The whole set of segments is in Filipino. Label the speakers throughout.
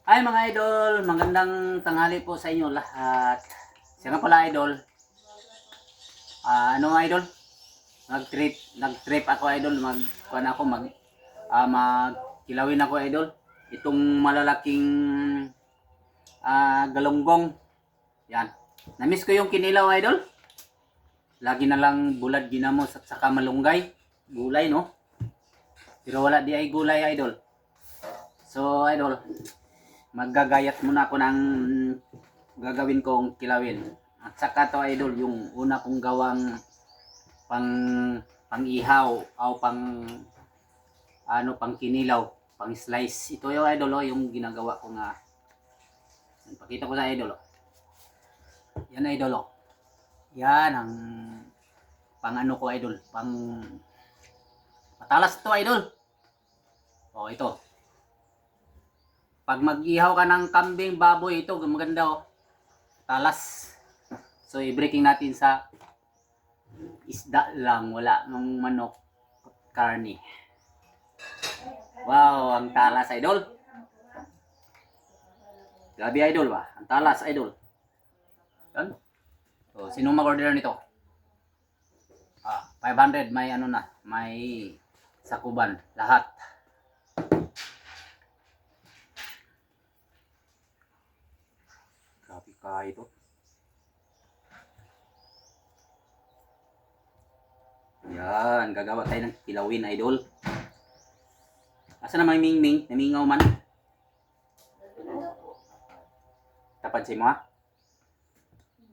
Speaker 1: Hi mga idol, magandang tanghali po sa inyo lahat. Siya nga pala idol. Ano idol? Nag-trip ako idol, kuan ako magkilawin ako idol. Itong malalaking galunggong. Yan. Namiss ko yung kinilaw idol. Lagi na lang bulad ginamos at saka malunggay. Gulay no? Pero wala di ay gulay idol. So idol, maggagayat muna ako ng gagawin kong kilawin. At saka to idol, yung una kong gawang pang ihaw o pang kinilaw, pang slice. Ito yung idol yung ginagawa ko nga. Pakita ko sa idol. Yan idol. Yan ang pang ano ko idol, pang matalas to idol. Ito. Pag mag-ihaw ka ng kambing, baboy, ito maganda talas. So i-breaking natin sa isda lang, wala ng manok, karne. Wow, ang talas idol. Grabe idol ba? Ang talas idol. Yan. So sino mag-order nito? 500 may ano na, may sakuban lahat. Grabe ka ito. Yan, gagawa tayo ng kilawin idol. Asa na may mingming? Namingaw man. Tapad si mo ha?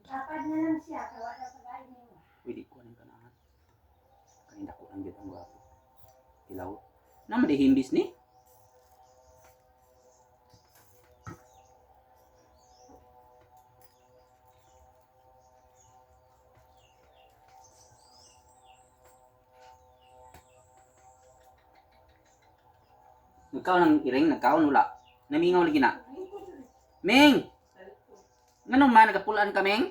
Speaker 2: Tapad na lang siya, kawa na pag-ain mo.
Speaker 1: Pwede ko ng kanahan. Kanina ko lang dyan ang gwapo. Kilaw. Naman di himbis ni? Nagkaon ng iring, nagkaon wala. Namingaw lagi na. Ming! Ngano man, nagapulaan ka, Ming?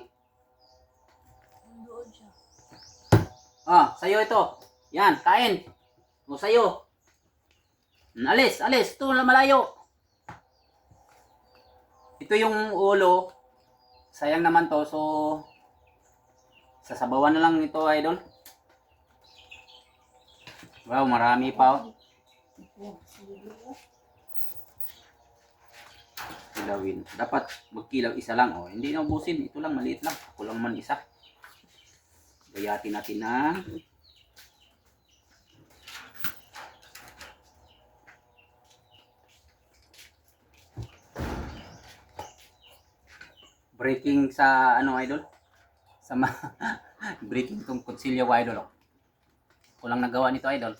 Speaker 2: Doon siya.
Speaker 1: Sa'yo ito. Yan, kain. Sa'yo. Alis. Ito na malayo. Ito yung ulo. Sayang naman to, so sasabawan na lang ito, idol. Wow, marami pa kilawin. Dapat magkilaw isa lang. Hindi na ubusin. Ito lang, maliit lang. Ako lang man isa. Gayatin natin na breaking sa ano idol? Sa breaking tong kutsilyo idol. Ako lang nagawa nito idol.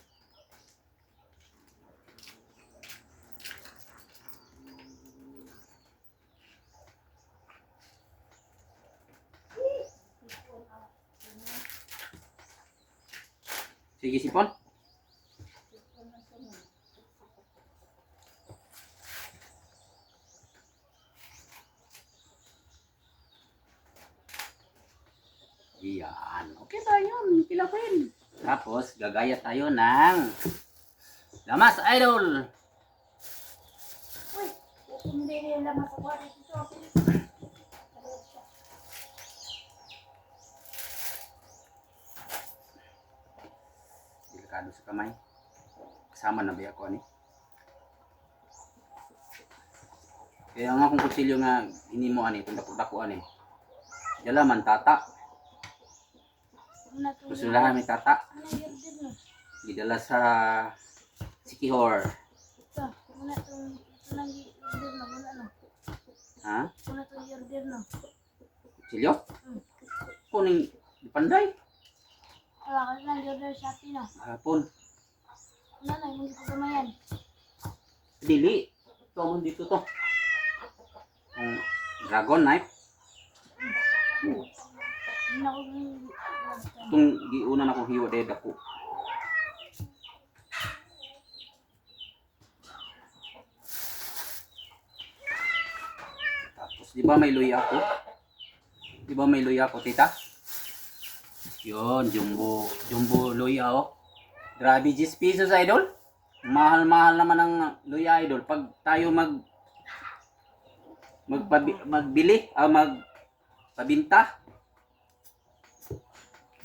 Speaker 1: Sige sipon. Iyan. Okay tayo. Kilapin. Tapos, gagaya tayo ng lamas idol.
Speaker 2: Uy, hindi nila masawa dito.
Speaker 1: Delikado sa kamay. Kasama na ba ako ani? Kaya nga kung kutsilyo nga hindi mo ani, itong dako ani. Dala man tata. Gusto lang may tata. Gidala sa Sikihor.
Speaker 2: Ito, muna itong order na, muna na.
Speaker 1: Ha?
Speaker 2: Muna itong order na.
Speaker 1: Kutsilyo? Kuning panday.
Speaker 2: Wala ka na order sa atin na.
Speaker 1: Hapon.
Speaker 2: Muna na, hindi ko gamayan.
Speaker 1: Dili. Ito mo dito to. Ang dragon knife.
Speaker 2: Hindi na ako
Speaker 1: Itong giuna na kong hiwa dahil dako. Tapos, di ba may luya ako? Di ba may luya ako, tita? Yun, jumbo luya Grabe, 10 pesos idol. Mahal-mahal naman ang luya idol. Pag tayo magbili, magpabinta.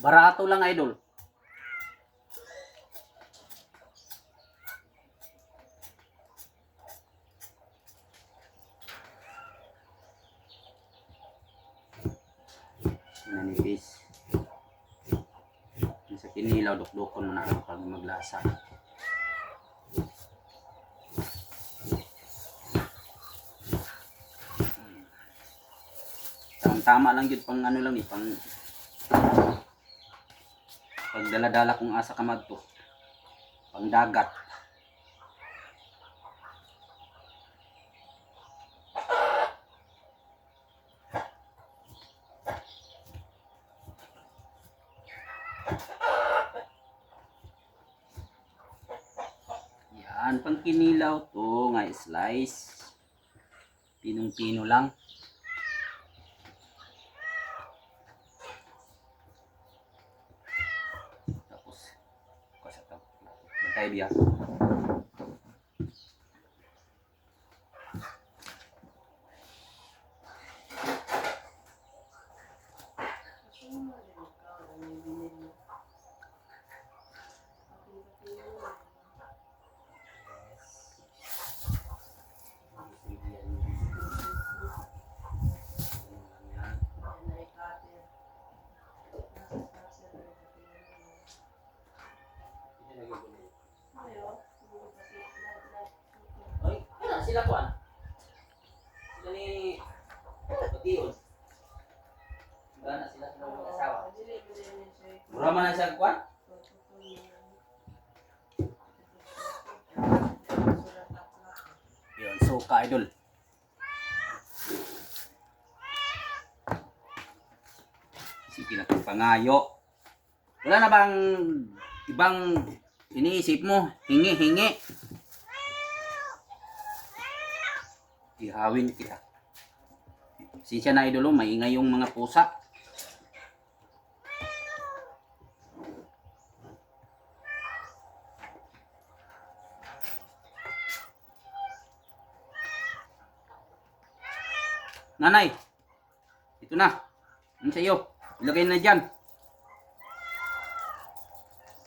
Speaker 1: Barato lang idol. Nanipis. Sa kinilaw, dukdukon mo na lang pag maglasa. Tama lang yun pang ano lang pang pagdala-dala kung asa ka madto. Pang dagat. Yan, pang kinilaw to nga slice. Pinong-pino lang. Tapos kasi ito. Bantay biya. Ay, kaya sila kuan. Sila ni Patiyon. Gana sila sa mga asawa. Mura man na siya kuan. Yun, suka idol. Sige na pang pangayo. Wala na bang ibang iniisip mo? Hingi. Ihawin kita. Sinsya na idolo, maingay yung mga pusa. Nanay, ito na. Ano sa iyo? Ilagay na dyan.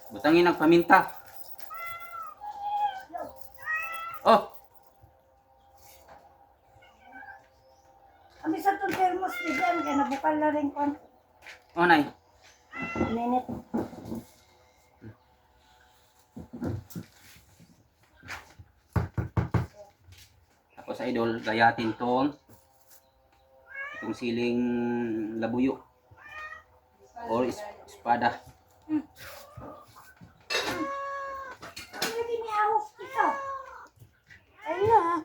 Speaker 1: Butangin ang paminta. Oh,
Speaker 2: Kami sa itong thermos ni Jan, kaya nabukal na rin ko.
Speaker 1: oh nay.
Speaker 2: Minute.
Speaker 1: Tapos idol, gayatin itong siling labuyo or espada.
Speaker 2: Ano din ni ahos ito? Ayun na.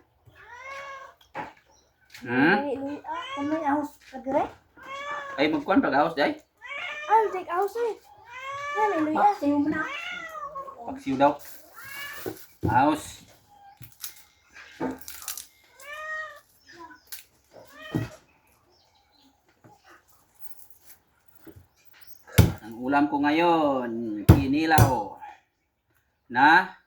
Speaker 2: Kami ahos pagre?
Speaker 1: Ay magkuan pag-aos day.
Speaker 2: Take ahos eh. Ano ni Luya? Sayo mo na.
Speaker 1: Paksiw daw. Aos. Ang ulam ko ngayon, kinilaw na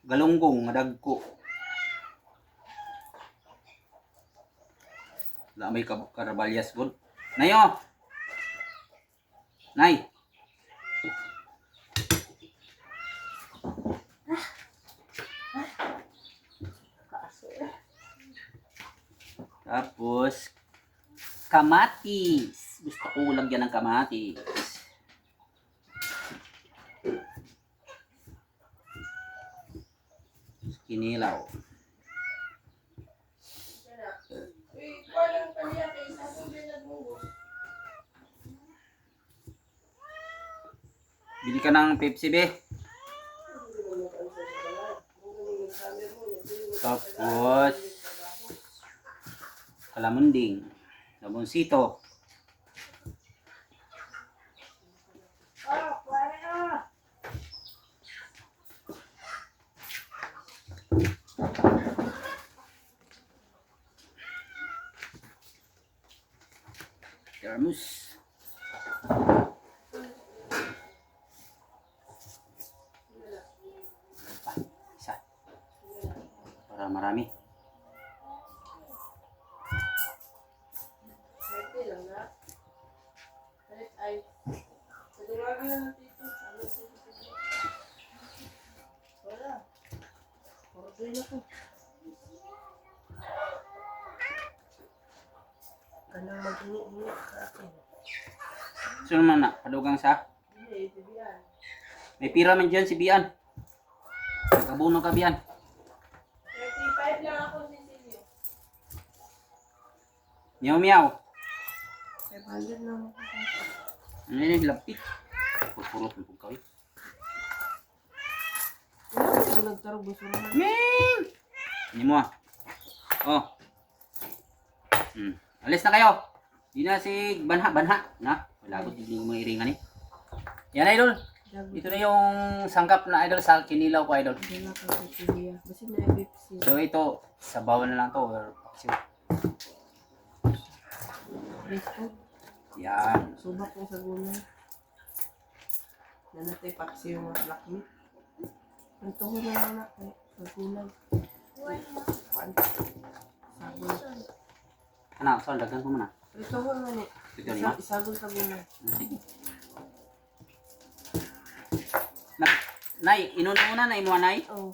Speaker 1: galunggong dagko. Wala may karabalyas good. Nayo. Nay. Tapos kamatis. Gusto ko lagyan ng kamatis. Kinilaw. Bili ka ng Pepsi be. Tapos kalamunding, sabonsito. Termos. Isa. Para Para marami.
Speaker 3: Ito lang na. Ay. Tawagin na natin ito. Ano sila? Wala. Order na ko. Kanang mag-ingi-ingi sa akin.
Speaker 1: Sino naman na? Padugang sa?
Speaker 3: Hindi, tibihan.
Speaker 1: May pira man dyan si Bian. Nagkabuno ka Bian.
Speaker 3: 35 lang ako, Cecilio.
Speaker 1: Meow meow.
Speaker 3: 500 lang ako.
Speaker 1: Ano yung lapit? Purpurot ng pagkawin.
Speaker 3: Wala ko nagtarog basurahan.
Speaker 1: Ming! Hindi mo ah. Oh. Alis na kayo. Di na si Banha. Na? Wala ko hindi mo iringan eh. Yan idol. Ito na yung sangkap na idol sa kinilaw ko idol.
Speaker 3: Wala ka sa Cecilia. Basta na FFC.
Speaker 1: So ito, sabawan na lang to or paksiw.
Speaker 3: Resto.
Speaker 1: Yan.
Speaker 3: Subak mo sa gulay. Nanatay paksi yung mga black meat. Ang tuhon na lang na kay sa gulay. Sabon.
Speaker 1: Ano, so dagan ko muna.
Speaker 3: Ang tuhon na ni.
Speaker 1: Ito niyo.
Speaker 3: Isagol sa gulay.
Speaker 1: Sige. Nay, inuno muna na imo nay.
Speaker 3: Oh.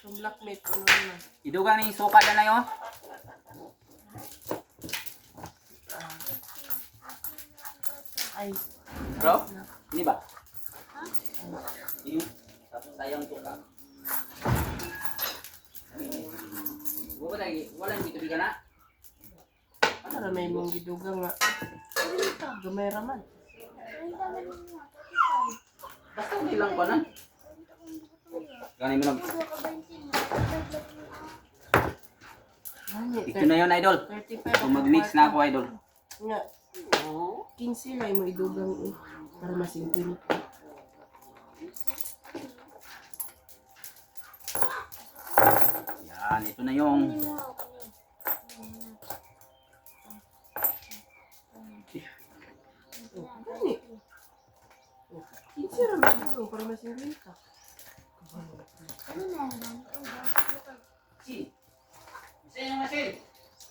Speaker 3: Yung black meat, ano na.
Speaker 1: Idugang ni suka na nay oh.
Speaker 3: Ay.
Speaker 1: Bro, ini ba? Ini tapos sayang suka. Wala hindi ka na.
Speaker 3: Ano na may mong gidugang nga. Gamay raman.
Speaker 1: Basta nilang pa na. Gani mo lang. Ito na yun idol.
Speaker 3: 35.
Speaker 1: So mag-mix na ako idol.
Speaker 3: Nga. 15 lang mo idugang para masingpil.
Speaker 1: Yan, ito na yung
Speaker 3: Gani. 15 lang mo idugang para masingpil ka.
Speaker 1: si. Isa yung asin.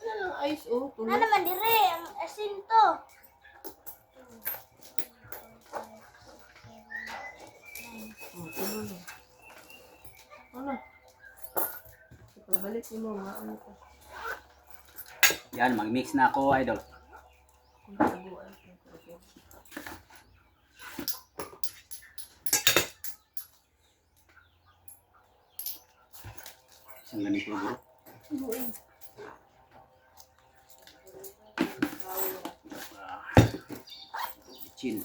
Speaker 3: Ano lang ice oh.
Speaker 2: Na
Speaker 3: Tulog.
Speaker 2: naman dire, ang asin to.
Speaker 3: Oh, tulog lang. Ano? Pagbalik mo nga ano ka.
Speaker 1: Yan, mag-mix na ako idol.
Speaker 3: Kung taguan ka.
Speaker 1: Isang ganito bro. Chin.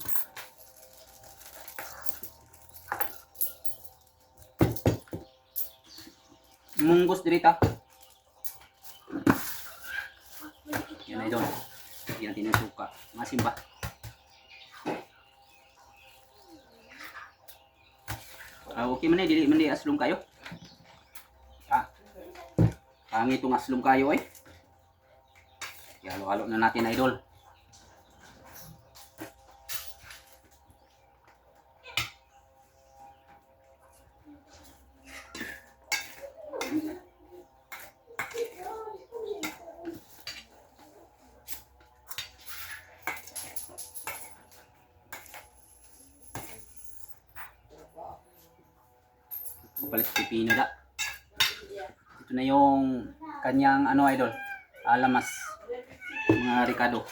Speaker 1: Munggos dirita. Yan idol. Yan natin yung suka. Masim ba? Okay man eh, dili man di aslong kayo. Pangit itong aslong kayo eh. Halo-halo na natin idol. Palit pipino da. Ito na yung kanyang ano idol. Alamas. Mga Ricardo.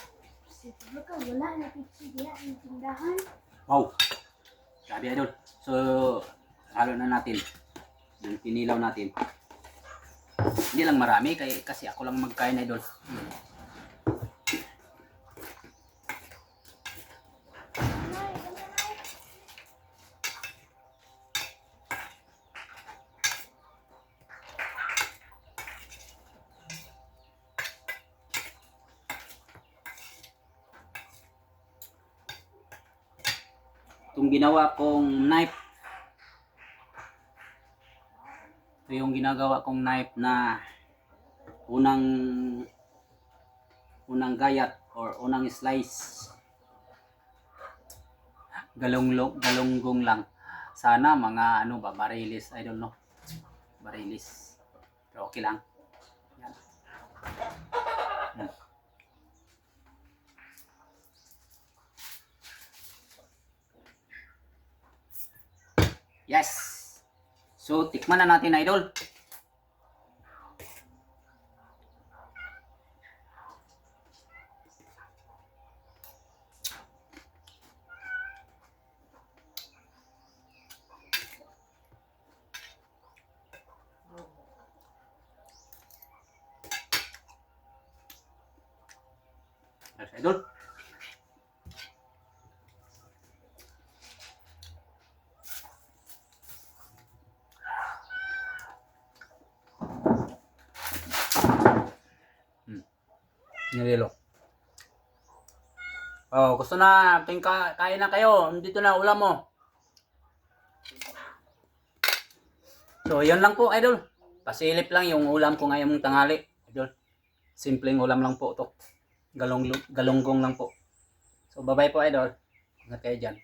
Speaker 2: Siguro ka, wala na pizza diya ang tindahan.
Speaker 1: Wow. Grabe idol. So halo na natin. Yung pinilaw natin. Hindi lang marami kasi ako lang magkain idol. Itong ginawa kong knife. Ito yung ginagawa kong knife na unang gayat or unang slice. Galunggong lang. Sana mga ano ba, barilis, I don't know. Barilis. Pero okay lang. Yan. Hmm. Yes! So, tikman na natin, idol. Yes, idol. Nililo. Oh, gusto na, kain na kayo. Dito na ulam mo. So, yun lang po, idol. Pasilip lang yung ulam ko ngayong tanghali, idol. Simpleng ulam lang po to. Galunggong lang po. So, bye-bye po, idol. Ingat kayo dyan.